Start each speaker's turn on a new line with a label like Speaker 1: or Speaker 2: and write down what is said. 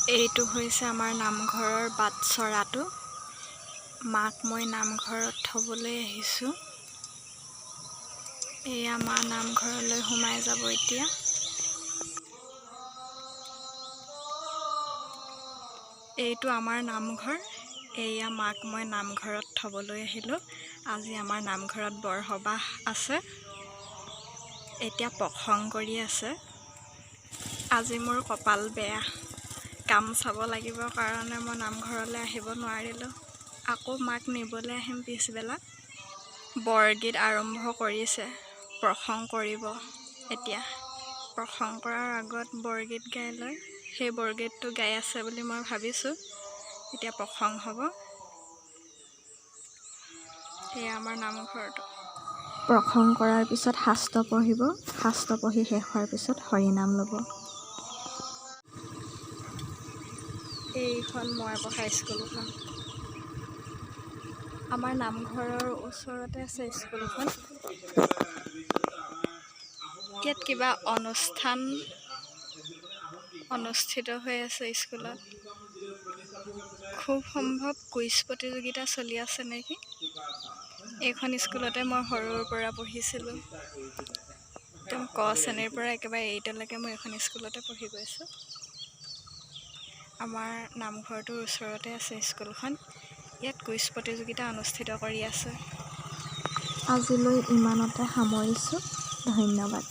Speaker 1: এইটো হৈছে আমাৰ নামঘৰৰ বাটচৰাটো। মাক মই নামঘৰত থবলৈ আহিছোঁ। এয়া মা নামঘৰলৈ সোমাই যাব এতিয়া। এইটো আমাৰ নামঘৰ। এয়া মাক মই নামঘৰত থবলৈ আহিলোঁ। আজি আমাৰ নামঘৰত বৰসবাহ আছে। এতিয়া প্ৰসংগ কৰি আছে। আজি মোৰ কপাল বেয়া। কাম চাব লাগিব কাৰণে মই নামঘৰলৈ আহিব নোৱাৰিলোঁ। আকৌ মাক নিবলৈ আহিম পিছবেলা। বৰগীত আৰম্ভ কৰিছে। প্ৰসংগ কৰিব এতিয়া। প্ৰসংগ কৰাৰ আগত বৰগীত গাই লয়। সেই বৰগীতটো গাই আছে বুলি মই ভাবিছোঁ। এতিয়া প্ৰসংগ হ'ব। এয়া আমাৰ নামঘৰটো। প্ৰসংগ কৰাৰ পিছত শাস্ত্ৰ পঢ়িব। শাস্ত্ৰ পঢ়ি শেষ হোৱাৰ পিছত হৰিনাম ল'ব। এইখন মই পঢ়া স্কুলখন। আমাৰ নামঘৰৰ ওচৰতে আছে স্কুলখন। ইয়াত কিবা অনুষ্ঠান অনুষ্ঠিত হৈ আছে স্কুলত। খুব সম্ভৱ কুইজ প্ৰতিযোগিতা চলি আছে নেকি। এইখন স্কুলতে মই সৰুৰ পৰা পঢ়িছিলোঁ। একদম ক শ্ৰেণীৰ পৰা একেবাৰে 8লৈকে মই এইখন স্কুলতে পঢ়ি গৈছোঁ। আমাৰ নামঘৰটোৰ ওচৰতে আছে স্কুলখন। ইয়াত কুইজ প্ৰতিযোগিতা অনুষ্ঠিত কৰি আছে। আজিলৈ ইমানতে সামৰিছোঁ। ধন্যবাদ।